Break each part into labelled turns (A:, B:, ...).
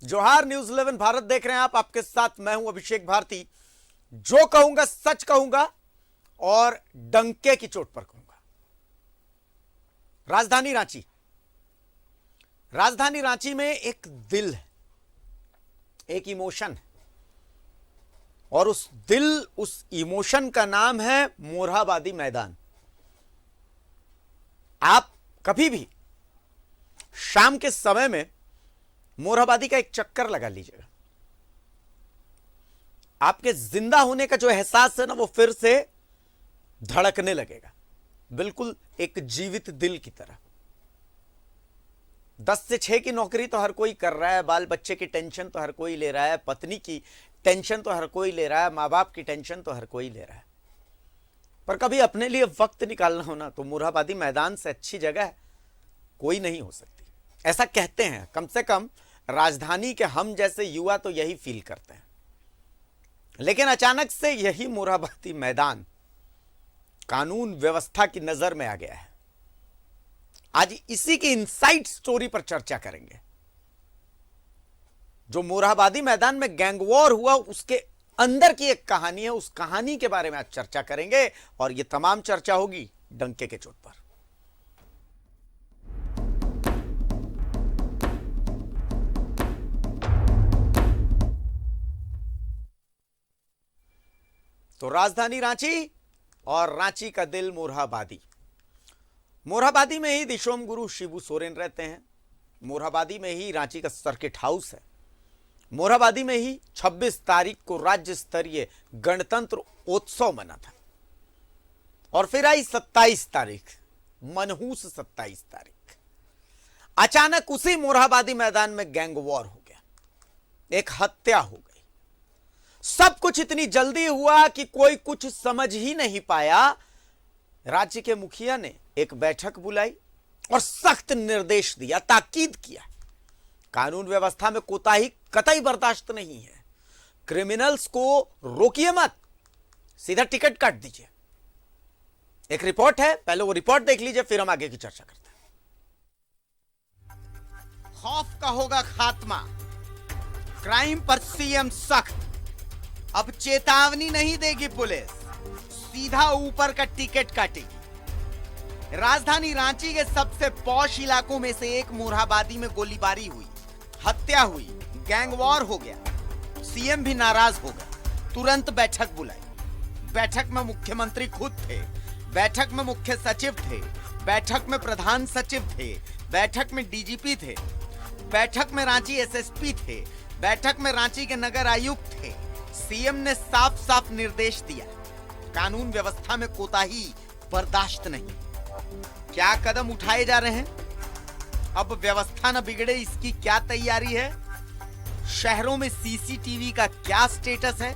A: जोहार, न्यूज 11 भारत देख रहे हैं आप। आपके साथ मैं हूं अभिषेक भारती। जो कहूंगा सच कहूंगा और डंके की चोट पर कहूंगा। राजधानी रांची में एक दिल है, एक इमोशन है, और उस इमोशन का नाम है मोरहाबादी मैदान। आप कभी भी शाम के समय में मोरहाबादी का एक चक्कर लगा लीजिएगा, आपके जिंदा होने का जो एहसास है ना, वो फिर से धड़कने लगेगा, बिल्कुल एक जीवित दिल की तरह। 10 से 6 की नौकरी तो हर कोई कर रहा है, बाल बच्चे की टेंशन तो हर कोई ले रहा है, पत्नी की टेंशन तो हर कोई ले रहा है, माँ बाप की टेंशन तो हर कोई ले रहा है, पर कभी अपने लिए वक्त निकालना हो ना, तो मोरहाबादी मैदान से अच्छी जगह कोई नहीं हो सकती। ऐसा कहते हैं, कम से कम राजधानी के हम जैसे युवा तो यही फील करते हैं। लेकिन अचानक से यही मोरहाबादी मैदान कानून व्यवस्था की नजर में आ गया है। आज इसी की इनसाइड स्टोरी पर चर्चा करेंगे। जो मोरहाबादी मैदान में गैंग वॉर हुआ, उसके अंदर की एक कहानी है, उस कहानी के बारे में आज चर्चा करेंगे, और यह तमाम चर्चा होगी डंके के चोट पर। तो राजधानी रांची और रांची का दिल मोरहाबादी। मोरहाबादी में ही दिशोम गुरु शिबू सोरेन रहते हैं। मोरहाबादी में ही रांची का सर्किट हाउस है। मोरहाबादी में ही 26 तारीख को राज्य स्तरीय गणतंत्र उत्सव मना था, और फिर आई 27 तारीख, मनहूस 27 तारीख। अचानक उसी मोरहाबादी मैदान में गैंग वॉर हो गया, एक हत्या हो गई। सब कुछ इतनी जल्दी हुआ कि कोई कुछ समझ ही नहीं पाया। राज्य के मुखिया ने एक बैठक बुलाई और सख्त निर्देश दिया, ताकीद किया, कानून व्यवस्था में कोताही कतई बर्दाश्त नहीं है। क्रिमिनल्स को रोकिए मत, सीधा टिकट काट दीजिए। एक रिपोर्ट है, पहले वो रिपोर्ट देख लीजिए, फिर हम आगे की चर्चा करते हैं। खौफ का होगा खात्मा, क्राइम पर सीएम सख्त। अब चेतावनी नहीं देगी पुलिस, सीधा ऊपर का टिकट काटेगी। राजधानी रांची के सबसे पॉश इलाकों में से एक मोरहाबादी में गोलीबारी हुई, हत्या हुई, गैंग वॉर हो गया। सीएम भी नाराज हो गए, तुरंत बैठक बुलाई। बैठक में मुख्यमंत्री खुद थे, बैठक में मुख्य सचिव थे, बैठक में प्रधान सचिव थे, बैठक में डीजीपी थे, बैठक में रांची एसएसपी थे, बैठक में रांची के नगर आयुक्त थे। सीएम ने साफ साफ निर्देश दिया, कानून व्यवस्था में कोताही बर्दाश्त नहीं। क्या कदम उठाए जा रहे हैं? अब व्यवस्था न बिगड़े, इसकी क्या तैयारी है? शहरों में सीसीटीवी का क्या स्टेटस है?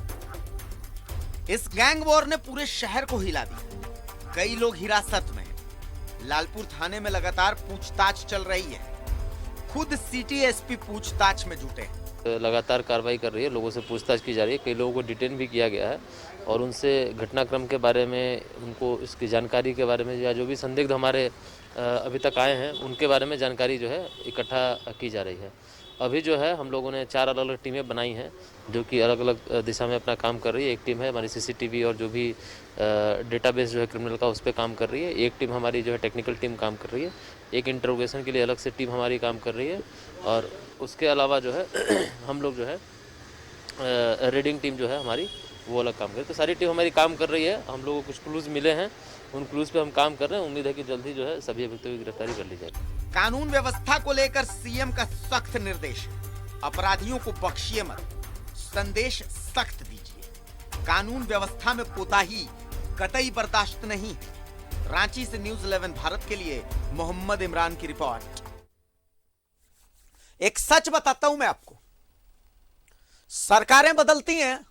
A: इस गैंग वॉर ने पूरे शहर को हिला दिया। कई लोग हिरासत में हैं। लालपुर थाने में लगातार पूछताछ चल रही है। खुद सिटी एसपी पूछताछ में जुटे हैं।
B: लगातार कार्रवाई कर रही है, लोगों से पूछताछ की जा रही है। कई लोगों को डिटेन भी किया गया है, और उनसे घटनाक्रम के बारे में, उनको इसकी जानकारी के बारे में, या जो भी संदिग्ध हमारे अभी तक आए हैं, उनके बारे में जानकारी जो है इकट्ठा की जा रही है। अभी जो है हम लोगों ने 4 अलग अलग टीमें बनाई हैं, जो कि अलग अलग दिशा में अपना काम कर रही है। एक टीम है हमारी सीसीटीवी और जो भी डेटाबेस जो है क्रिमिनल का, उस पर काम कर रही है। एक टीम हमारी जो है टेक्निकल टीम काम कर रही है। एक इंट्रोगेशन के लिए अलग से टीम हमारी काम कर रही है, और उसके अलावा जो है हम लोग जो है रेडिंग टीम जो है हमारी, वो अलग काम कर रही है। तो सारी टीम हमारी काम कर रही है। हम लोगों को कुछ क्लूज मिले हैं, उन क्लूज पे हम काम कर रहे हैं। उम्मीद है कि जल्द ही जो है सभी अभियुक्तों की गिरफ्तारी कर ली जाएगी।
A: कानून व्यवस्था को लेकर सीएम का सख्त निर्देश, अपराधियों को बख्शिए मत, संदेश सख्त दीजिए, कानून व्यवस्था में कोताही कतई बर्दाश्त नहीं। रांची से न्यूज 11 भारत के लिए मोहम्मद इमरान की रिपोर्ट। एक सच बताता हूं मैं आपको, सरकारें बदलती हैं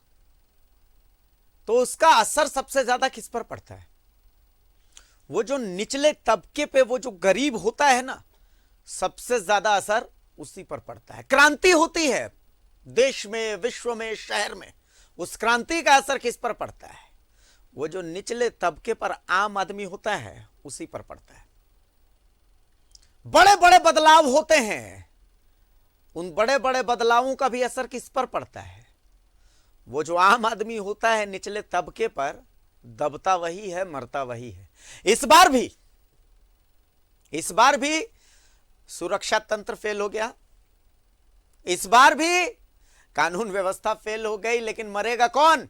A: तो उसका असर सबसे ज्यादा किस पर पड़ता है? वो जो निचले तबके पे, वो जो गरीब होता है ना, सबसे ज्यादा असर उसी पर पड़ता है। क्रांति होती है देश में, विश्व में, शहर में, उस क्रांति का असर किस पर पड़ता है? वो जो निचले तबके पर आम आदमी होता है, उसी पर पड़ता है। बड़े बड़े बदलाव होते हैं, उन बड़े बड़े बदलावों का भी असर किस पर पड़ता है? वो जो आम आदमी होता है निचले तबके पर, दबता वही है, मरता वही है। इस बार भी सुरक्षा तंत्र फेल हो गया, इस बार भी कानून व्यवस्था फेल हो गई, लेकिन मरेगा कौन?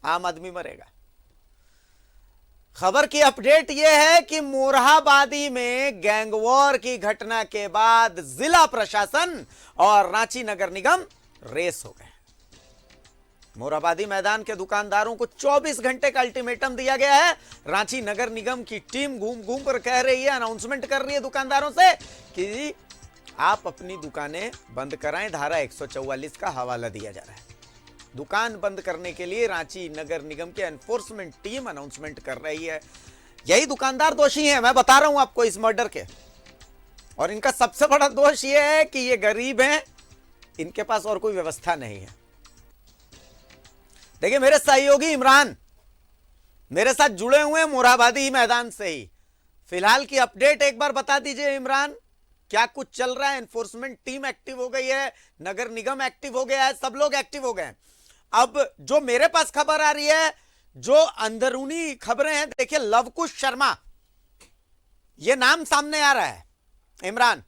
A: आम आदमी मरेगा। खबर की अपडेट यह है कि मोरहाबादी में गैंगवॉर की घटना के बाद जिला प्रशासन और रांची नगर निगम रेस हो गए। मोरहाबादी मैदान के दुकानदारों को 24 घंटे का अल्टीमेटम दिया गया है। रांची नगर निगम की टीम घूम घूम कर कह रही है, अनाउंसमेंट कर रही है दुकानदारों से कि आप अपनी दुकानें बंद कराएं। धारा 144 का हवाला दिया जा रहा है। दुकान बंद करने के लिए रांची नगर निगम की एनफोर्समेंट टीम अनाउंसमेंट कर रही है। यही दुकानदार दोषी हैं, मैं बता रहा हूं आपको, इस मर्डर के। और इनका सबसे बड़ा दोष यह है कि ये गरीब हैं, इनके पास और कोई व्यवस्था नहीं है। देखिए, मेरे सहयोगी इमरान मेरे साथ जुड़े हुए हैं मोरहाबादी मैदान से ही। फिलहाल की अपडेट एक बार बता दीजिए इमरान, क्या कुछ चल रहा है? एनफोर्समेंट टीम एक्टिव हो गई है, नगर निगम एक्टिव हो गया है, सब लोग एक्टिव हो गए हैं। अब जो मेरे पास खबर आ रही है, जो अंदरूनी खबरें हैं, देखिए लवकुश शर्मा ये नाम सामने आ रहा है। इमरान,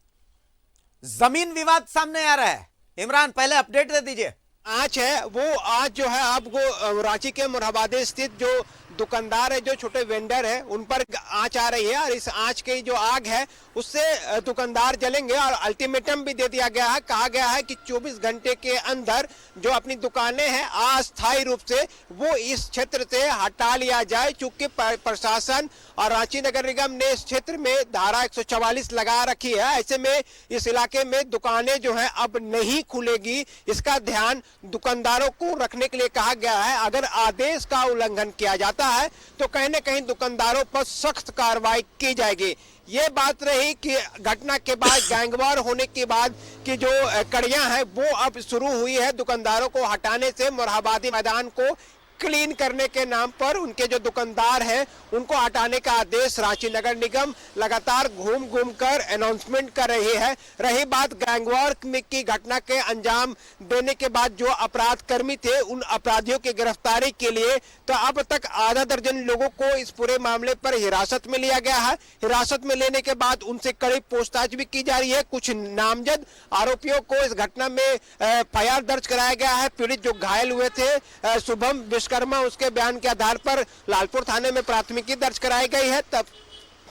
A: जमीन विवाद सामने आ रहा है। इमरान, पहले अपडेट दे दीजिए।
C: आंच है वो आज जो है आपको रांची के मोरहाबादी स्थित जो दुकानदार है, जो छोटे वेंडर है, उन पर आंच आ रही है और इस आंच की जो आग है उससे दुकानदार जलेंगे। और अल्टीमेटम भी दे दिया गया है, कहा गया है कि 24 घंटे के अंदर जो अपनी दुकानें हैं अस्थायी रूप से वो इस क्षेत्र से हटा लिया जाए। चूंकि प्रशासन और रांची नगर निगम ने इस क्षेत्र में धारा 144 लगा रखी है, ऐसे में इस इलाके में दुकानें जो है अब नहीं खुलेगी। इसका ध्यान दुकानदारों को रखने के लिए कहा गया है। अगर आदेश का उल्लंघन किया जाता है तो कहीं न कहीं दुकानदारों पर सख्त कार्रवाई की जाएगी। ये बात रही कि घटना के बाद गैंगवॉर होने के बाद की जो कड़ियां हैं वो अब शुरू हुई है दुकानदारों को हटाने से। मोरहाबादी मैदान को क्लीन करने के नाम पर उनके जो दुकानदार हैं उनको हटाने का आदेश रांची नगर निगम लगातार घूम घूम कर अनाउंसमेंट कर रही है। रही बात गैंगवॉर की घटना के अंजाम देने के बाद जो अपराध कर्मी थे उन अपराधियों की गिरफ्तारी के लिए, तो अब तक आधा दर्जन लोगों को इस पूरे मामले पर हिरासत में लिया गया है। हिरासत में लेने के बाद उनसे कड़ी पूछताछ भी की जा रही है। कुछ नामजद आरोपियों को इस घटना में एफआईआर दर्ज कराया गया है। पीड़ित जो घायल हुए थे शुभम विश्वकर्मा, उसके बयान के आधार पर लालपुर थाने में प्राथमिकी दर्ज कराई गई है। तब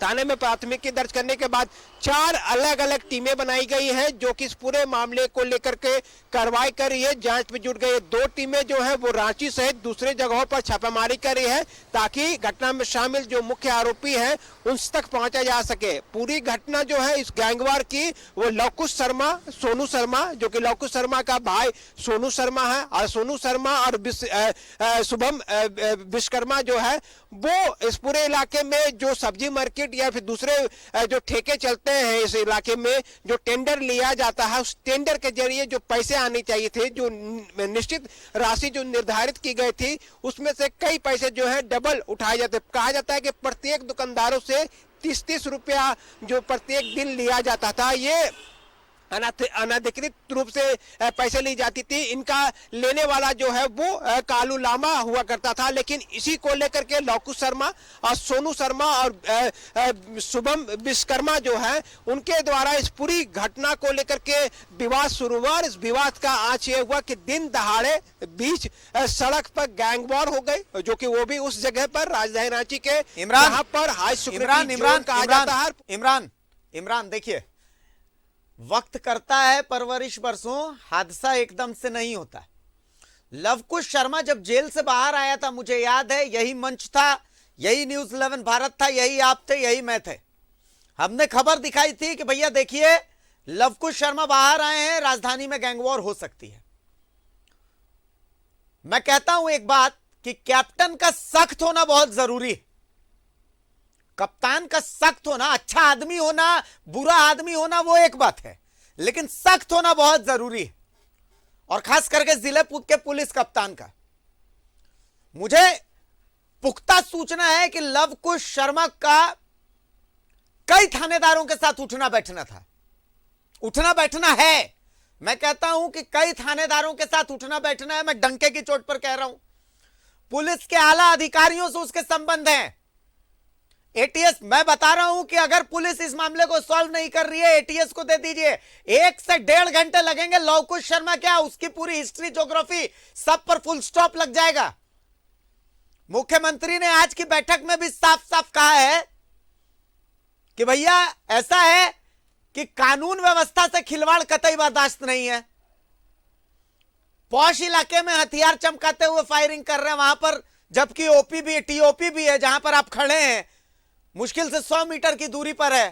C: थाने में प्राथमिकी दर्ज करने के बाद 4 अलग अलग टीमें बनाई गई हैं जो कि इस पूरे मामले को लेकर के कार्रवाई कर रही है, जांच में जुट गई है। 2 टीमें जो है वो रांची सहित दूसरे जगहों पर छापेमारी कर रही है ताकि घटना में शामिल जो मुख्य आरोपी हैं उन तक पहुंचा जा सके। पूरी घटना जो है इस गैंगवार की वो लवकुश शर्मा, सोनू शर्मा, जो कि लवकुश शर्मा का भाई सोनू शर्मा है, और सोनू शर्मा और शुभम विश्वकर्मा जो है वो इस पूरे इलाके में जो सब्जी मार्केट या फिर दूसरे जो ठेके चलते हैं इस इलाके में, जो टेंडर लिया जाता है उस टेंडर के जरिए जो पैसे आने चाहिए थे, जो निश्चित राशि जो निर्धारित की गई थी उसमें से कई पैसे जो है डबल उठाए जाते। कहा जाता है कि प्रत्येक दुकानदारों से 30-30 रुपया जो प्रत्येक दिन लिया जाता था, ये अनाधिकृत रूप से पैसे ली जाती थी। इनका लेने वाला जो है वो कालू लामा हुआ करता था। लेकिन इसी को लेकर के लवकुश शर्मा और सोनू शर्मा और शुभम विश्वकर्मा जो है उनके द्वारा इस पूरी घटना को लेकर के विवाद शुरू हुआ। और इस विवाद का आंच ये हुआ कि दिन दहाड़े बीच सड़क पर गैंगवॉर हो गए, जो कि वो भी उस जगह पर राजधानी रांची के
A: इमरान
C: पर हाई सिक्योरिटी जोन कहा जाता है।
A: इमरान देखिए, वक्त करता है परवरिश बरसों, हादसा एकदम से नहीं होता। लवकुश शर्मा जब जेल से बाहर आया था, मुझे याद है यही मंच था, यही न्यूज़ 11 भारत था, यही आप थे, यही मैं थे। हमने खबर दिखाई थी कि भैया देखिए लवकुश शर्मा बाहर आए हैं, राजधानी में गैंगवॉर हो सकती है। मैं कहता हूं एक बात कि कैप्टन का सख्त होना बहुत जरूरी है। कप्तान का सख्त होना, अच्छा आदमी होना, बुरा आदमी होना वो एक बात है, लेकिन सख्त होना बहुत जरूरी है। और खास करके जिले के पुलिस कप्तान का। मुझे पुख्ता सूचना है कि लवकुश शर्मा का कई थानेदारों के साथ उठना बैठना था, उठना बैठना है। मैं कहता हूं कि कई थानेदारों के साथ उठना बैठना है, मैं डंके की चोट पर कह रहा हूं। पुलिस के आला अधिकारियों से उसके संबंध हैं। एटीएस, मैं बता रहा हूं कि अगर पुलिस इस मामले को सॉल्व नहीं कर रही है, एटीएस को दे दीजिए। 1 से 1.5 घंटे लगेंगे। लवकुश शर्मा क्या, उसकी पूरी हिस्ट्री, ज्योग्राफी सब पर फुल स्टॉप लग जाएगा। मुख्यमंत्री ने आज की बैठक में भी साफ साफ कहा है कि भैया ऐसा है कि कानून व्यवस्था से खिलवाड़ कतई बर्दाश्त नहीं है। पॉश इलाके में हथियार चमकाते हुए फायरिंग कर रहे हैं वहां पर, जबकि ओपी भी, टीओपी भी है जहां पर आप खड़े हैं, मुश्किल से 100 मीटर की दूरी पर है।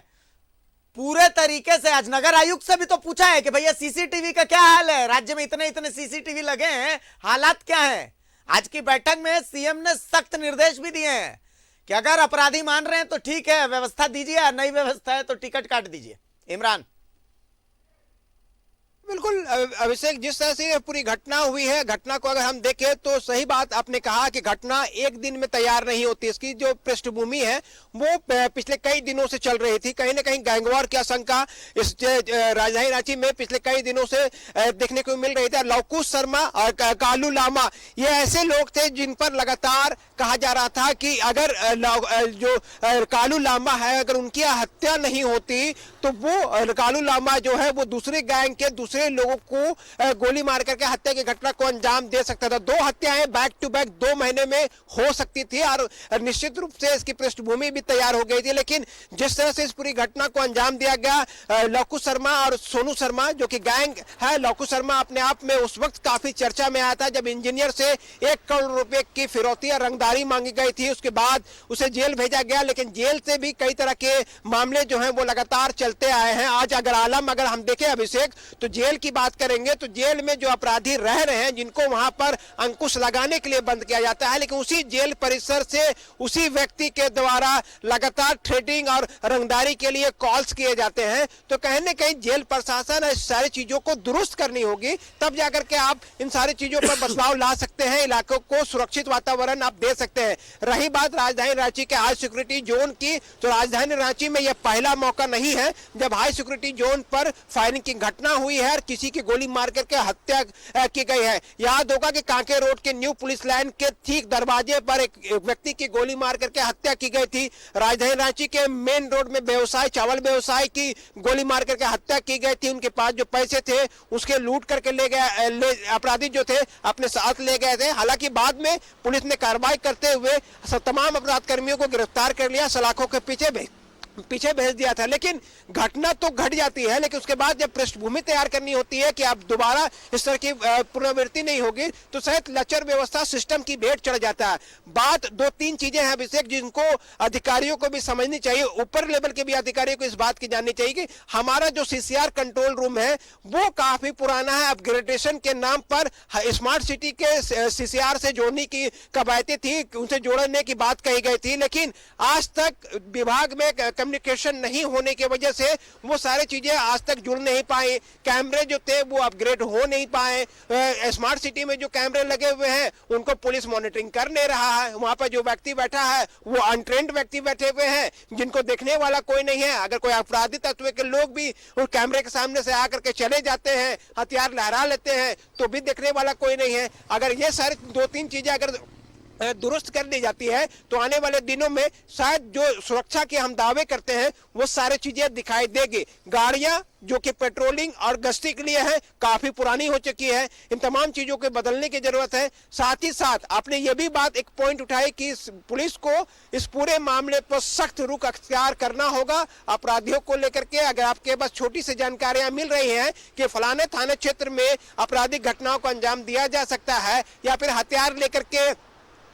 A: पूरे तरीके से आज नगर आयुक्त से भी तो पूछा है कि भैया सीसीटीवी का क्या हाल है, राज्य में इतने इतने सीसीटीवी लगे हैं, हालात क्या है। आज की बैठक में सीएम ने सख्त निर्देश भी दिए हैं कि अगर अपराधी मान रहे हैं तो ठीक है, व्यवस्था दीजिए, नई व्यवस्था है तो टिकट काट दीजिए। इमरान।
C: बिल्कुल अभिषेक, जिस तरह से पूरी घटना हुई है, घटना को अगर हम देखें तो सही बात आपने कहा कि घटना एक दिन में तैयार नहीं होती। इसकी जो पृष्ठभूमि है वो पिछले कई दिनों से चल रही थी। कहीं ना कहीं गैंगवार की आशंका इस राजधानी रांची में पिछले कई दिनों से देखने को मिल रही थी। लवकुश शर्मा और कालू लामा ये ऐसे लोग थे जिन पर लगातार कहा जा रहा था कि अगर जो कालू लामा है, अगर उनकी हत्या नहीं होती तो वो कालू लामा जो है वो दूसरे गैंग के दूसरे लोगों को गोली मार करके हत्या की घटना को अंजाम दे सकता था। 2 हत्याएं बैक टू बैक 2 महीने में हो सकती थी और निश्चित रूप से इसकी पृष्ठभूमि भी तैयार हो गई थी। लेकिन जिस तरह से इस पूरी घटना को अंजाम दिया गया, लवकुश शर्मा और सोनू शर्मा जो कि गैंग है, लवकुश शर्मा अपने आप में उस वक्त काफी चर्चा में आया था जब इंजीनियर से 1 करोड़ रुपए की फिरौती या रंगदारी मांगी गई थी। उसके बाद उसे जेल भेजा गया, लेकिन जेल से भी कई तरह के मामले जो हैं वो लगातार चलते आए हैं। आज अगर हम देखें अभिषेक, तो जेल की बात करेंगे तो जेल में जो अपराधी रह रहे हैं, जिनको वहां पर अंकुश लगाने के लिए बंद किया जाता है, लेकिन उसी जेल परिसर से उसी व्यक्ति के द्वारा लगातार थ्रेटिंग और रंगदारी के लिए कॉल्स किए जाते हैं। तो कहीं ना कहीं जेल प्रशासन इस सारी चीजों को दुरुस्त करनी होगी, तब जाकर के आप इन सारी चीजों पर बदलाव ला सकते हैं, इलाकों को सुरक्षित वातावरण आप दे सकते हैं। रही बात राजधानी रांची के हाई सिक्योरिटी जोन की, तो राजधानी रांची में यह पहला मौका नहीं है जब हाई सिक्योरिटी जोन पर फायरिंग की घटना हुई है और किसी की गोली मार करके हत्या की गई है। याद होगा कि कांके रोड के न्यू पुलिस लाइन के ठीक दरवाजे पर एक व्यक्ति की गोली मार करके हत्या की गई थी। राजधानी रांची के मेन रोड में व्यवसाय, चावल व्यवसाय की गोली मार करके हत्या की गई थी। उनके पास जो पैसे थे उसके लूट करके अपराधी जो थे अपने साथ ले गए थे। हालांकि बाद में पुलिस ने कार्रवाई करते हुए तमाम अपराध कर्मियों को गिरफ्तार कर लिया, सलाखों के पीछे भेज दिया था। लेकिन घटना तो घट जाती है, लेकिन उसके बाद जब पृष्ठभूमि तैयार करनी होती है कि अब दोबारा इस तरह की पुनरावृत्ति नहीं होगी, तो शायद लचर व्यवस्था सिस्टम की भेंट चढ़ जाता है। बात 2-3 चीजें हैं अभिषेक जिनको अधिकारियों को भी समझनी चाहिए, ऊपर लेवल के भी अधिकारियों को इस बात की जाननी चाहिए कि हमारा जो सीसीआर कंट्रोल रूम है वो काफी पुराना है। अपग्रेडेशन के नाम पर स्मार्ट सिटी के सीसीआर से जोड़ने की कवायदें थी, उनसे जोड़ने की बात कही गई थी, लेकिन आज तक विभाग में कम्युनिकेशन नहीं होने की वजह से वो सारी चीजें आज तक जुड़ नहीं पाए। कैमरे जो थे वो अपग्रेड हो नहीं पाए। स्मार्ट सिटी में जो कैमरे लगे हुए हैं उनको पुलिस मॉनिटरिंग कर नहीं रहा है। वहां पर जो व्यक्ति बैठा है वो अनट्रेंड व्यक्ति बैठे हुए हैं जिनको देखने वाला कोई नहीं है। अगर कोई अपराधी तत्व के लोग भी उस कैमरे के सामने से आकर के चले जाते हैं, हथियार लहरा लेते हैं, तो भी देखने वाला कोई नहीं है। अगर ये सारी 2-3 चीजें अगर दुरुस्त कर दी जाती है तो आने वाले दिनों में शायद जो सुरक्षा के हम दावे करते हैं वो सारी चीजें दिखाई देगी। गाड़ियां जो कि पेट्रोलिंग और गश्ती के लिए है काफी पुरानी हो चुकी है, इन तमाम चीजों को बदलने की जरूरत है। साथ ही साथ आपने ये भी बात एक पॉइंट उठाई कि पुलिस को इस पूरे मामले पर सख्त रुख अख्तियार करना होगा अपराधियों को लेकर के। अगर आपके पास छोटी सी जानकारियां मिल रही हैं कि फलाने थाना क्षेत्र में आपराधिक घटनाओं को अंजाम दिया जा सकता है या फिर हथियार लेकर के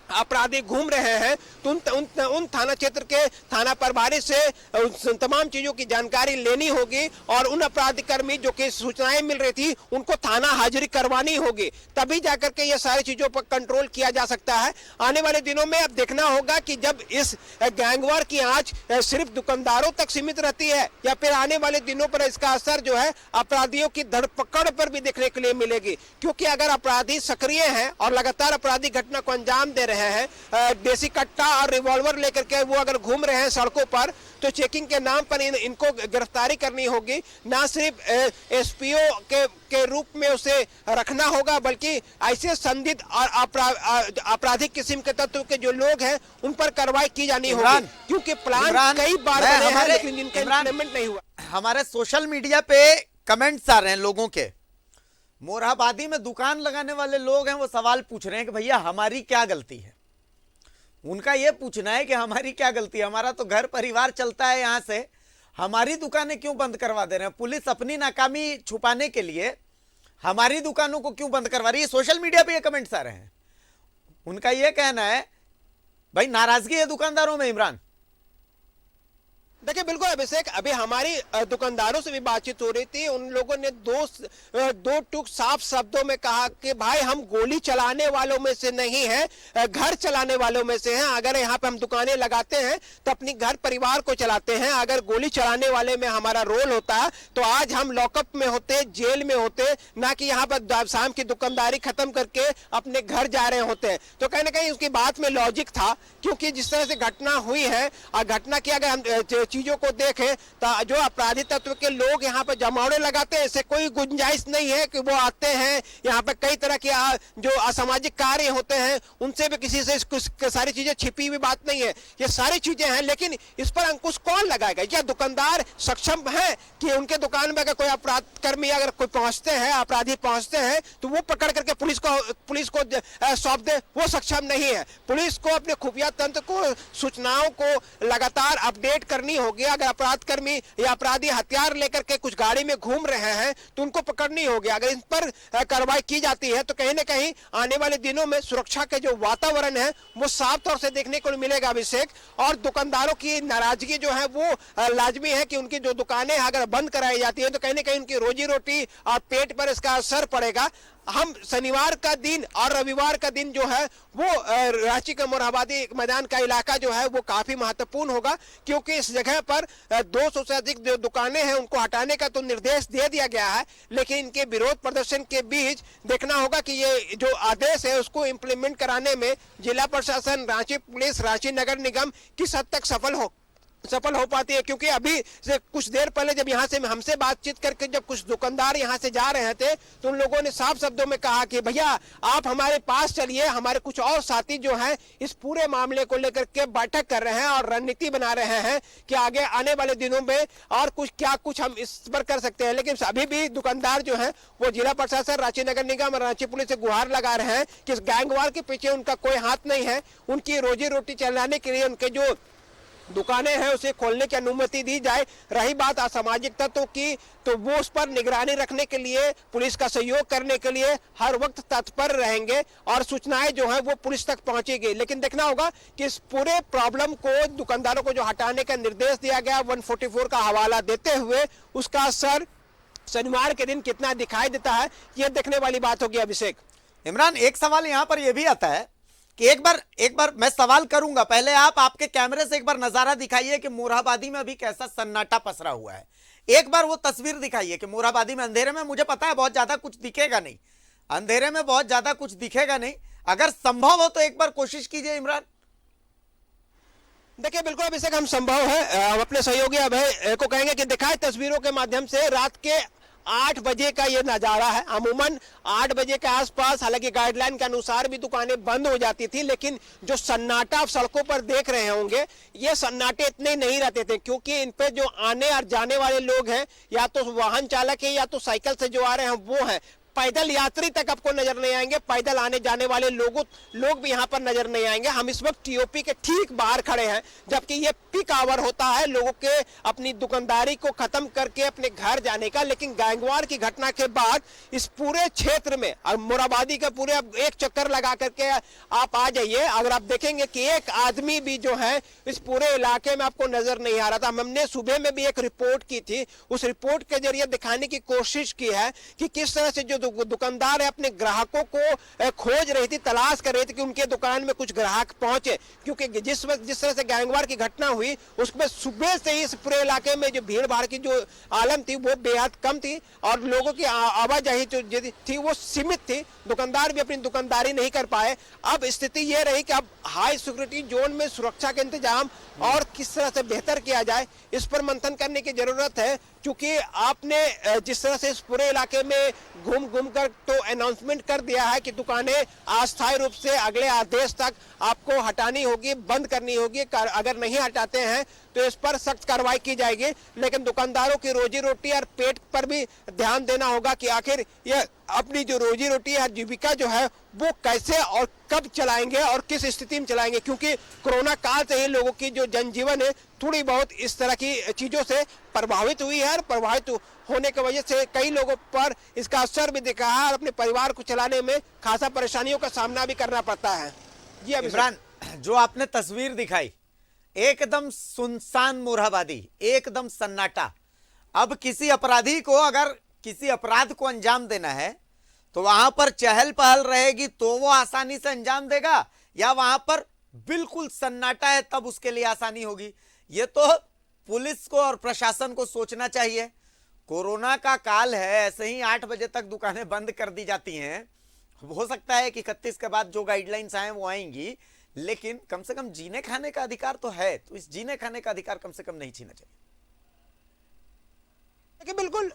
C: अपराधी घूम रहे हैं, तो उन थाना क्षेत्र के थाना प्रभारी से तमाम चीजों की जानकारी लेनी होगी और उन अपराधी कर्मी जो कि सूचनाएं मिल रही थी उनको थाना हाजिरी करवानी होगी, तभी जाकर के ये सारी चीजों पर कंट्रोल किया जा सकता है। आने वाले दिनों में अब देखना होगा कि जब इस गैंगवार की आंच सिर्फ दुकानदारों तक सीमित रहती है या फिर आने वाले दिनों पर इसका असर जो है अपराधियों की धरपकड़ पर भी देखने के लिए मिलेगी। क्योंकि अगर अपराधी सक्रिय हैं और लगातार अपराधी घटना को अंजाम दे रहे रहे हैं, देसी कट्टा और रिवॉल्वर लेकर के वो अगर घूम रहे हैं सड़कों पर, तो चेकिंग के नाम पर इनको गिरफ्तारी करनी होगी। ना सिर्फ एसपीओ के रूप में उसे रखना होगा, बल्कि ऐसे संदिग्ध और आपराधिक किस्म के तत्व के जो लोग हैं उन पर कार्रवाई की जानी होगी, क्योंकि प्लान कई बार बने हैं लेकिन इनका इम्प्लीमेंट नहीं हुआ।
A: हमारे सोशल मीडिया पे कमेंट्स आ रहे हैं लोगों के, मोरहाबादी में दुकान लगाने वाले लोग हैं, वो सवाल पूछ रहे हैं कि भैया हमारी क्या गलती है। उनका ये पूछना है कि हमारी क्या गलती है, हमारा तो घर परिवार चलता है यहां से, हमारी दुकानें क्यों बंद करवा दे रहे हैं? पुलिस अपनी नाकामी छुपाने के लिए हमारी दुकानों को क्यों बंद करवा रही है? सोशल मीडिया पे ये कमेंट्स आ रहे हैं। उनका ये कहना है भाई नाराजगी है दुकानदारों में। इमरान
C: देखिए बिल्कुल अभिषेक, अभी हमारी दुकानदारों से भी बातचीत हो रही थी, उन लोगों ने दो टूक साफ शब्दों में कहा कि भाई हम गोली चलाने वालों में से नहीं है, घर चलाने वालों में से हैं। अगर यहाँ पे हम दुकानें लगाते हैं तो अपनी घर परिवार को चलाते हैं, अगर गोली चलाने वाले में हमारा रोल होता है तो आज हम लॉकअप में होते, जेल में होते, ना कि यहाँ पर शाम की दुकानदारी खत्म करके अपने घर जा रहे होते हैं। तो कहीं ना कहीं उसकी बात में लॉजिक था, क्योंकि जिस तरह से घटना हुई है और घटना की अगर हम चीजों को देखें तो जो अपराधी तत्व के लोग यहाँ पर जमावड़े लगाते हैं, इससे कोई गुंजाइश नहीं है कि वो आते हैं यहाँ पर कई तरह के जो असामाजिक कार्य होते हैं उनसे भी किसी से कुछ सारी चीजें छिपी हुई बात नहीं है, ये सारी चीजें हैं। लेकिन इस पर अंकुश कौन लगाएगा? क्या दुकानदार सक्षम है कि उनके दुकान में अगर कोई अपराध कर्मी अगर कोई पहुंचते हैं, अपराधी पहुंचते हैं तो वो पकड़ करके पुलिस को सौंप दे? वो सक्षम नहीं है। पुलिस को अपने खुफिया तंत्र को सूचनाओं को लगातार अपडेट करनी होगी। अगर अपराध कर्मी या अपराधी हथियार लेकर के कुछ गाड़ी में घूम रहे हैं तो उनको पकड़नी होगी। अगर इन पर कार्रवाई की जाती है तो कहीं ना कहीं आने वाले दिनों में सुरक्षा के जो वातावरण है वो साफ तौर से देखने को मिलेगा अभिषेक। और दुकानदारों की नाराजगी जो है वो लाजमी है कि उनकी जो दुकानें अगर बंद कराई जाती है तो कहीं ना कहीं उनकी रोजी रोटी और पेट पर इसका असर पड़ेगा। हम शनिवार का दिन और रविवार का दिन जो है वो रांची का मोरहाबादी मैदान का इलाका जो है वो काफी महत्वपूर्ण होगा, क्योंकि इस जगह पर 200 से अधिक जो दुकानें हैं उनको हटाने का तो निर्देश दे दिया गया है, लेकिन इनके विरोध प्रदर्शन के बीच देखना होगा कि ये जो आदेश है उसको इम्प्लीमेंट कराने में जिला प्रशासन, रांची पुलिस, रांची नगर निगम किस हद तक सफल हो पाती है। क्योंकि अभी से कुछ देर पहले जब यहाँ से हमसे बातचीत करके जब कुछ दुकानदार यहाँ से जा रहे थे तो उन लोगों ने साफ शब्दों में कहा कि भैया आप हमारे पास चलिए, हमारे कुछ और साथी जो हैं इस पूरे मामले को लेकर के बैठक कर रहे हैं और रणनीति बना रहे हैं कि आगे आने वाले दिनों में और कुछ हम इस पर कर सकते हैं। लेकिन अभी भी दुकानदार जो है वो जिला प्रशासन, रांची नगर निगम और रांची पुलिस से गुहार लगा रहे हैं कि इस गैंगवार के पीछे उनका कोई हाथ नहीं है। उनकी रोजी रोटी चलाने के लिए उनके जो दुकानें हैं उसे खोलने की अनुमति दी जाए। रही बात असामाजिक तत्वों की, तो वो उस पर निगरानी रखने के लिए, पुलिस का सहयोग करने के लिए हर वक्त तत्पर रहेंगे और सूचनाएं जो है वो पुलिस तक पहुंचेगी। लेकिन देखना होगा कि इस पूरे प्रॉब्लम को, दुकानदारों को जो हटाने का निर्देश दिया गया 144 का हवाला देते हुए, उसका असर शनिवार के दिन कितना दिखाई देता है ये देखने वाली बात होगी अभिषेक।
A: इमरान, एक सवाल यहां पर यह भी आता है कि एक बार मैं सवाल करूंगा, पहले आप आपके कैमरे से एक बार नजारा दिखाइए कि मोरहाबादी में अभी कैसा सन्नाटा पसरा हुआ है। एक बार वो तस्वीर दिखाइए कि मोरहाबादी में अंधेरे में, मुझे पता है बहुत ज्यादा कुछ दिखेगा नहीं, अंधेरे में बहुत ज्यादा कुछ दिखेगा नहीं, अगर संभव हो तो एक बार कोशिश कीजिए इमरान।
C: देखिए बिल्कुल अभिषेक, हम संभव है अपने सहयोगी अभय को कहेंगे कि दिखाए तस्वीरों के माध्यम से। रात के 8 बजे का ये नज़ारा है। अमूमन 8 बजे के आसपास, हालांकि गाइडलाइन के अनुसार भी दुकानें बंद हो जाती थी, लेकिन जो सन्नाटा आप सड़कों पर देख रहे होंगे ये सन्नाटे इतने नहीं रहते थे, क्योंकि इन पे जो आने और जाने वाले लोग हैं, या तो वाहन चालक है या तो साइकिल से जो आ रहे हैं वो हैं। पैदल यात्री तक आपको नजर नहीं आएंगे, पैदल आने जाने वाले लोग भी यहाँ पर नजर नहीं आएंगे। हम इस वक्त टीओपी के ठीक बाहर खड़े हैं, जबकि ये पीक आवर होता है लोगों के अपनी दुकानदारी को खत्म करके अपने घर जाने का। लेकिन गैंगवार की घटना के बाद इस पूरे क्षेत्र में, और मोरहाबादी का पूरे एक चक्कर लगा करके आप आ जाइए, अगर आप देखेंगे कि एक आदमी भी जो है इस पूरे इलाके में आपको नजर नहीं आ रहा था। हमने सुबह में भी एक रिपोर्ट की थी, उस रिपोर्ट के जरिए दिखाने की कोशिश की है कि किस तरह से जो दुकानदार है अपने ग्राहकों को खोज रही थी, तलाश कर रही थी कि उनके दुकान में कुछ ग्राहक पहुंचे, क्योंकि जिस तरह से गैंगवार की घटना हुई उसमें सुबह से ही इस पूरे इलाके में जो भीड़ भाड़ की जो आलम थी वो बेहद कम थी और लोगों की आवाजाही जो थी वो सीमित थी। दुकानदार भी अपनी दुकानदारी नहीं कर पाए। अब स्थिति ये रही कि अब हाई सिक्योरिटी जोन में सुरक्षा के इंतजाम और किस तरह से बेहतर किया जाए, इस पर मंथन करने की जरूरत है, क्योंकि आपने जिस तरह से इस पूरे इलाके में घूम घूम कर तो अनाउंसमेंट कर दिया है कि दुकानें अस्थायी रूप से अगले आदेश तक आपको हटानी होगी, बंद करनी होगी। अगर नहीं हटाते हैं तो इस पर सख्त कार्रवाई की जाएगी। लेकिन दुकानदारों की रोजी रोटी और पेट पर भी ध्यान देना होगा कि आखिर यह अपनी जो रोजी रोटी है, जीविका जो है वो कैसे और कब चलाएंगे और किस स्थिति में चलाएंगे, क्योंकि कोरोना काल से ही लोगों की जो जनजीवन है थोड़ी बहुत इस तरह की चीजों से प्रभावित हुई है और प्रभावित होने की वजह से कई लोगों पर इसका असर भी दिखा है और अपने परिवार को चलाने में खासा परेशानियों का सामना भी करना पड़ता है। जी
A: इमरान, जो आपने तस्वीर दिखाई, एकदम सुनसान मोरहाबादी, एकदम सन्नाटा। अब किसी अपराधी को अगर किसी अपराध को अंजाम देना है तो वहां पर चहल पहल रहेगी तो वो आसानी से अंजाम देगा, या वहां पर बिल्कुल सन्नाटा है तब उसके लिए आसानी होगी। ये तो पुलिस को और प्रशासन को सोचना चाहिए। कोरोना का काल है, ऐसे ही 8 बजे तक दुकानें बंद कर दी जाती हैं। हो सकता है कि 31 के बाद जो गाइडलाइंस आए वो आएंगी, लेकिन कम से कम जीने खाने का अधिकार तो है, तो इस जीने खाने का अधिकार कम से कम नहीं छीना चाहिए।
C: बिल्कुल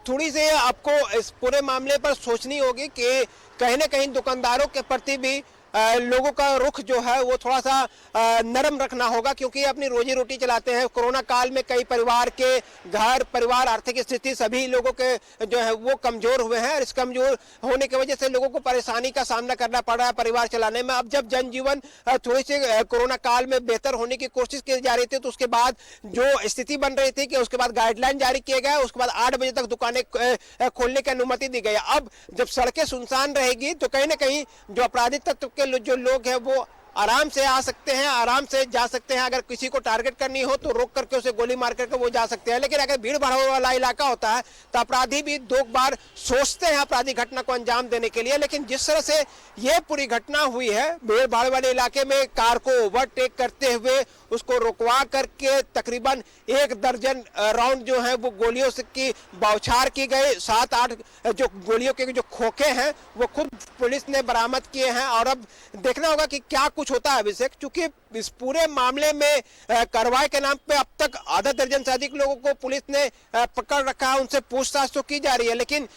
C: थोड़ी सी आपको इस पूरे मामले पर सोचनी होगी कि कहीं ना कहीं दुकानदारों के प्रति भी लोगों का रुख जो है वो थोड़ा सा नरम रखना होगा, क्योंकि अपनी रोजी रोटी चलाते हैं। कोरोना काल में कई परिवार के घर परिवार आर्थिक स्थिति सभी लोगों के जो है वो कमजोर हुए हैं और इस कमजोर होने की वजह से लोगों को परेशानी का सामना करना पड़ रहा है परिवार चलाने में। अब जब जनजीवन थोड़ी सी कोरोना काल में बेहतर होने की कोशिश की जा रही थी तो उसके बाद जो स्थिति बन रही थी कि उसके बाद गाइडलाइन जारी किए गए, उसके बाद 8 बजे तक दुकानें खोलने की अनुमति दी गई। अब जब सड़कें सुनसान रहेगी तो कहीं ना कहीं जो आपराधिक तत्व जो लोग हैं वो आराम से आ सकते हैं, आराम से जा सकते हैं। अगर किसी को टारगेट करनी हो तो रोक करके उसे गोली मार करके वो जा सकते हैं। लेकिन अगर भीड़ भाड़ वाला इलाका होता है तो अपराधी भी 2 बार सोचते हैं अपराधी घटना को अंजाम देने के लिए। लेकिन जिस तरह से ये पूरी घटना हुई है, भीड़ भाड़ वाले इलाके में कार को ओवरटेक करते हुए उसको रुकवा करके तकरीबन 1 दर्जन राउंड जो है वो गोलियों से की बौछार की गई। 7-8 जो गोलियों के जो खोखे हैं वो खुद पुलिस ने बरामद किए हैं। और अब देखना होगा कि क्या कुछ होता है अभिषेक, क्योंकि इस पूरे मामले में कार्रवाई के नाम पे अब तक आधा दर्जन से अधिक लोगों को पुलिस ने पकड़ रखा है, उनसे पूछताछ तो की जा रही है। लेकिन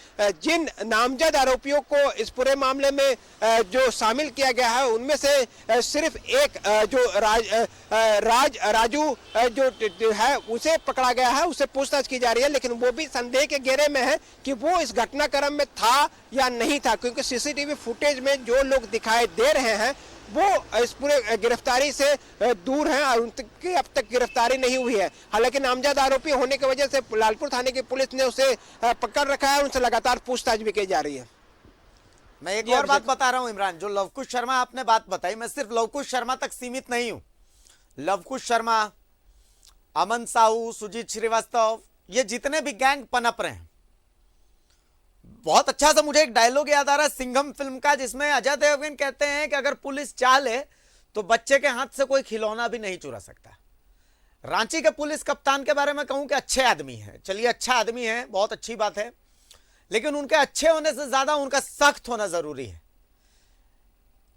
C: जिन नामजद आरोपियों को इस पूरे मामले में जो शामिल किया गया है उनमें से सिर्फ एक जो राजू जो है उसे पकड़ा गया है, उसे पूछताछ की जा रही है। लेकिन वो भी संदेह के घेरे में है कि वो इस घटनाक्रम में था या नहीं था, क्योंकि सीसीटीवी फुटेज में जो लोग दिखाई दे रहे हैं वो इस पूरे गिरफ्तारी से दूर हैं और उनकी अब तक गिरफ्तारी नहीं हुई है। हालांकि नामजद आरोपी होने की वजह से लालपुर थाने की पुलिस ने उसे पकड़ रखा है, उनसे लगातार पूछताछ भी की जा रही है।
A: मैं एक और बात बता रहा हूं इमरान, जो लवकुश शर्मा आपने बात बताई, मैं सिर्फ लवकुश शर्मा तक सीमित नहीं हूं। लवकुश शर्मा, अमन साहू, सुजीत श्रीवास्तव, ये जितने भी गैंग पनप रहे हैं, बहुत अच्छा सा मुझे एक डायलॉग याद आ रहा है सिंघम फिल्म का, जिसमें अजय देवगन कहते हैं कि अगर पुलिस चाह ले तो बच्चे के हाथ से कोई खिलौना भी नहीं चुरा सकता। रांची के पुलिस कप्तान के बारे में कहूं कि अच्छे आदमी हैं, चलिए अच्छा आदमी है, बहुत अच्छी बात है, लेकिन उनके अच्छे होने से ज्यादा उनका सख्त होना जरूरी है।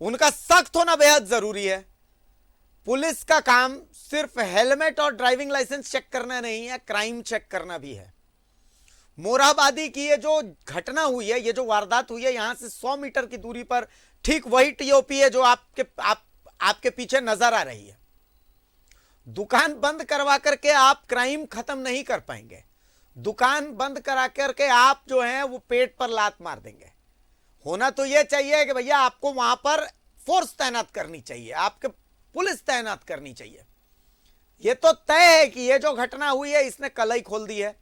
A: उनका सख्त होना बेहद जरूरी है। पुलिस का काम सिर्फ हेलमेट और ड्राइविंग लाइसेंस चेक करना नहीं है, क्राइम चेक करना भी है। मोरहाबादी की ये जो घटना हुई है, ये जो वारदात हुई है, यहां से 100 मीटर की दूरी पर ठीक वही टीओपी है जो आपके पीछे नजर आ रही है। दुकान बंद करवा करके आप क्राइम खत्म नहीं कर पाएंगे। दुकान बंद करा करके आप जो है वो पेट पर लात मार देंगे। होना तो यह चाहिए कि भैया आपको वहां पर फोर्स तैनात करनी चाहिए, आपके पुलिस तैनात करनी चाहिए। यह तो तय है कि यह जो घटना हुई है इसने कलई खोल दी है।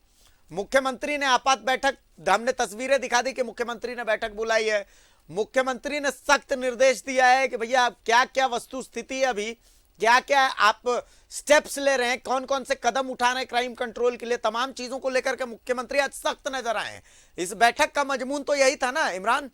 A: मुख्यमंत्री ने आपात बैठक, हमने तस्वीरें दिखा दी कि मुख्यमंत्री ने बैठक बुलाई है। मुख्यमंत्री ने सख्त निर्देश दिया है कि भैया क्या क्या वस्तु स्थिति है अभी क्या क्या आप स्टेप्स ले रहे हैं, कौन कौन से कदम उठा रहे हैं क्राइम कंट्रोल के लिए, तमाम चीजों को लेकर के मुख्यमंत्री आज सख्त नजर आए हैं। इस बैठक का मजमून तो यही था ना इमरान?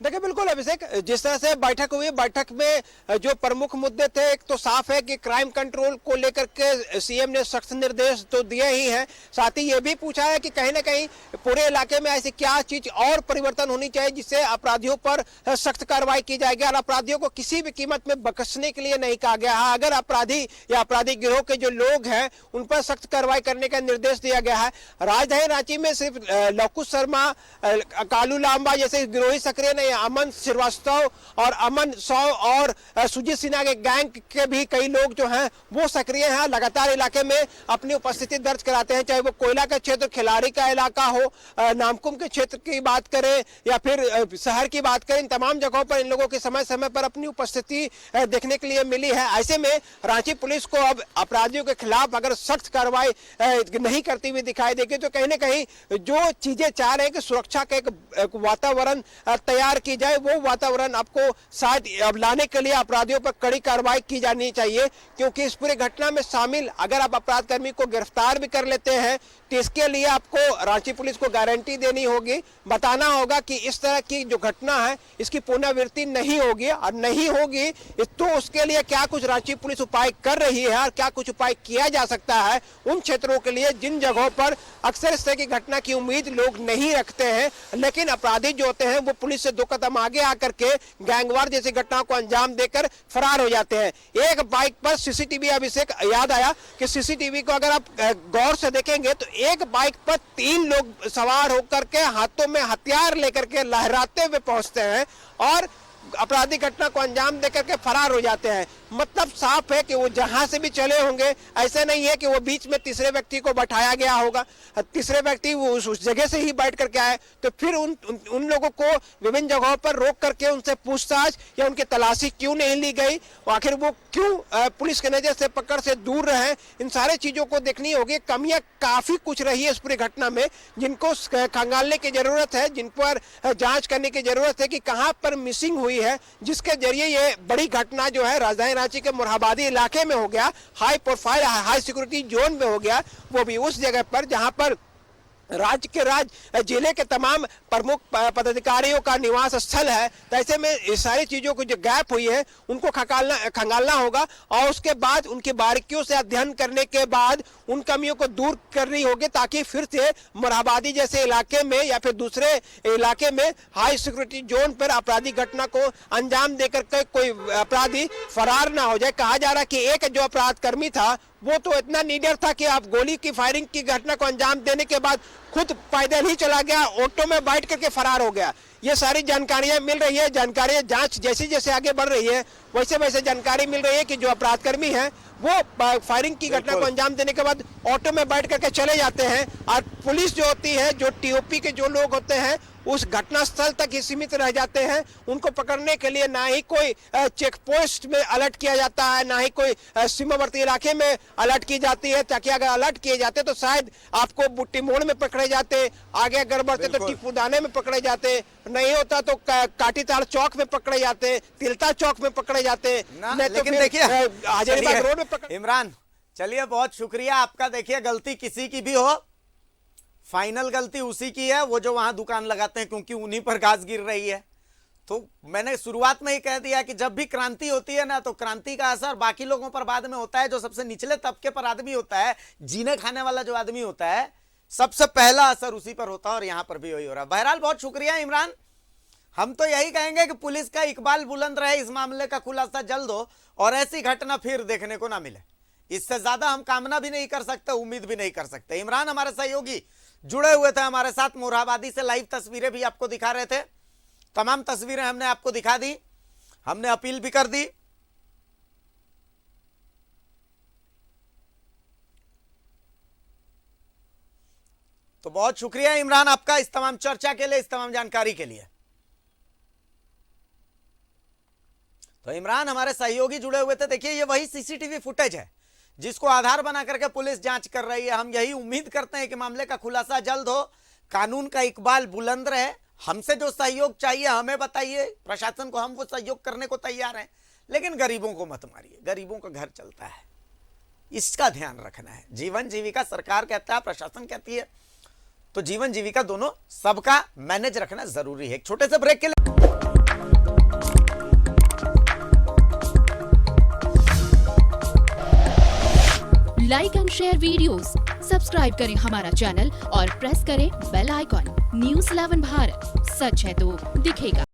C: देखिए बिल्कुल अभिषेक, जिस तरह से बैठक हुई, बैठक में जो प्रमुख मुद्दे थे, एक तो साफ है कि क्राइम कंट्रोल को लेकर के सीएम ने सख्त निर्देश तो दिए ही हैं, साथ ही ये भी पूछा है कि कहीं ना कहीं पूरे इलाके में ऐसी क्या चीज और परिवर्तन होनी चाहिए जिससे अपराधियों पर सख्त कार्रवाई की जाएगी, और अपराधियों को किसी भी कीमत में बख्शने के लिए नहीं कहा गया है। अगर अपराधी या अपराधी गिरोह के जो लोग हैं उन पर सख्त कार्रवाई करने का निर्देश दिया गया है। राजधानी रांची में सिर्फ लवकुश शर्मा, कालू लांबा जैसे गिरोही सक्रिय नहीं, अमन श्रीवास्तव और अमन सौ और सुजीत सिन्हा के गैंग के भी कई लोग जो हैं वो सक्रिय हैं, लगातार इलाके में अपनी उपस्थिति दर्ज कराते हैं, चाहे वो कोयला का क्षेत्र, खिलाड़ी का इलाका हो, नामकुम के क्षेत्र की बात करें या फिर शहर की बात करें, इन तमाम जगहों पर इन लोगों की समय समय पर अपनी उपस्थिति देखने के लिए मिली है। ऐसे में रांची पुलिस को अब अपराधियों के खिलाफ अगर सख्त कार्रवाई नहीं करती हुई दिखाई देगी तो कहीं ना कहीं जो चीजें चाह रहे हैं कि सुरक्षा का एक वातावरण तैयार की जाए, वो वातावरण आपको शायद अब लाने के लिए अपराधियों पर कड़ी कार्रवाई की जानी चाहिए, क्योंकि इस पूरी घटना में शामिल अगर आप अपराध कर्मी को गिरफ्तार भी कर लेते हैं तो इसके लिए आपको रांची पुलिस को गारंटी देनी होगी, बताना होगा कि इस तरह की जो घटना है इसकी पुनरावृत्ति नहीं होगी, और नहीं होगी तो उसके लिए क्या कुछ रांची पुलिस उपाय कर रही है और क्या कुछ उपाय किया जा सकता है उन क्षेत्रों के लिए जिन जगहों पर अक्सर इस तरह की घटना की उम्मीद लोग नहीं रखते हैं, लेकिन अपराधी जो होते हैं वो पुलिस से दो कदम आगे आकर के गैंगवार जैसी घटनाओं को अंजाम देकर फरार हो जाते हैं। एक बाइक पर सीसीटीवी, अभिषेक याद आया कि सीसीटीवी को अगर आप गौर से देखेंगे तो एक बाइक पर 3 लोग सवार होकर के हाथों में हथियार लेकर के लहराते हुए पहुंचते हैं और अपराधी घटना को अंजाम देकर के फरार हो जाते हैं। मतलब साफ है कि वो जहां से भी चले होंगे, ऐसे नहीं है कि वो बीच में तीसरे व्यक्ति को बैठाया गया होगा, तीसरे व्यक्ति वो उस जगह से ही बैठ करके आए, तो फिर उन लोगों को विभिन्न जगहों पर रोक करके उनसे पूछताछ या उनकी तलाशी क्यों नहीं ली गई, आखिर वो क्यों पुलिस के नजर से पकड़ से दूर रहे, इन सारे चीजों को देखनी होगी। कमियां काफी कुछ रही है इस पूरी घटना में जिनको खंगालने की जरूरत है, जिन पर जांच करने की जरूरत है कि कहां पर मिसिंग हुई है, जिसके जरिए ये बड़ी घटना जो है राजधानी रांची के मोरहाबादी इलाके में हो गया, high profile high security zone में हो गया, वो भी उस जगह पर जहां पर राज्य के जिले के तमाम प्रमुख पदाधिकारियों का निवास स्थल है। तो ऐसे में इस सारी चीजों को जो गैप हुई है उनको खंगालना होगा और उसके बाद उनकी बारीकियों से अध्ययन करने के बाद उन कमियों को दूर करनी होगी, ताकि फिर से मोरहाबादी जैसे इलाके में या फिर दूसरे इलाके में हाई सिक्योरिटी जोन पर आपराधिक घटना को अंजाम देकर के कोई अपराधी फरार ना हो जाए। कहा जा रहा है कि एक जो अपराध कर्मी था वो तो इतना निडर था कि आप गोली की फायरिंग की घटना को अंजाम देने के बाद खुद पैदल ही चला गया, ऑटो में बैठ करके फरार हो गया। ये सारी जानकारियां मिल रही है, जानकारियां जांच जैसे जैसे आगे बढ़ रही है वैसे वैसे जानकारी मिल रही है कि जो अपराध कर्मी है वो फायरिंग की घटना को अंजाम देने के बाद ऑटो में बैठ करके चले जाते हैं और पुलिस जो होती है, जो टीओपी के जो लोग होते हैं उस घटना स्थल तक ही सीमित रह जाते हैं। उनको पकड़ने के लिए ना ही कोई चेक पोस्ट में अलर्ट किया जाता है, ना ही कोई सीमावर्ती इलाके में अलर्ट की जाती है, ताकि अगर अलर्ट किए जाते तो शायद आपको बुट्टी मोड़ में पकड़े जाते, आगे अगर बढ़ते तो टीपूदाने में पकड़े जाते, नहीं होता तो काटीताड़ चौक में पकड़े जाते, तिलता चौक में पकड़े जाते,
A: लेकिन देखिए
C: हजारीबाग रोड में पकड़े।
A: इमरान चलिए बहुत शुक्रिया आपका। देखिए गलती किसी की भी हो, फाइनल गलती उसी की है वो जो वहां दुकान लगाते हैं, क्योंकि उन्हीं पर घास गिर रही है। तो मैंने शुरुआत में ही कह दिया कि जब भी क्रांति होती है ना तो क्रांति का असर बाकी लोगों पर बाद में होता है। जो सबसे निचले तबके पर आदमी होता है, जीने खाने वाला जो आदमी होता है, सबसे पहला असर उसी पर होता है और यहां पर भी वही हो रहा है। बहरहाल बहुत शुक्रिया इमरान। हम तो यही कहेंगे कि पुलिस का इकबाल बुलंद रहे, इस मामले का खुलासा जल्द हो और ऐसी घटना फिर देखने को ना मिले। इससे ज्यादा हम कामना भी नहीं कर सकते, उम्मीद भी नहीं कर सकते। इमरान हमारे सहयोगी जुड़े हुए थे हमारे साथ, मोरहाबादी से लाइव तस्वीरें भी आपको दिखा रहे थे। तमाम तस्वीरें हमने आपको दिखा दी, हमने अपील भी कर दी। तो बहुत शुक्रिया इमरान आपका इस तमाम चर्चा के लिए, इस तमाम जानकारी के लिए। तो इमरान हमारे सहयोगी जुड़े हुए थे। देखिए ये वही सीसीटीवी फुटेज है जिसको आधार बना करके पुलिस जांच कर रही है। हम यही उम्मीद करते हैं कि मामले का खुलासा जल्द हो, कानून का इकबाल बुलंद रहे। हमसे जो सहयोग चाहिए हमें बताइए, प्रशासन को हम वो सहयोग करने को तैयार हैं। लेकिन गरीबों को मत मारिए, गरीबों का घर चलता है, इसका ध्यान रखना है। जीवन जीविका सरकार कहता है, प्रशासन कहती है, तो जीवन जीविका दोनों सबका मैनेज रखना जरूरी है। एक छोटे से ब्रेक के लिए
D: like and share videos, subscribe करें हमारा चैनल और प्रेस करें बेल आइकॉन। न्यूज़ 11 भारत, सच है तो दिखेगा।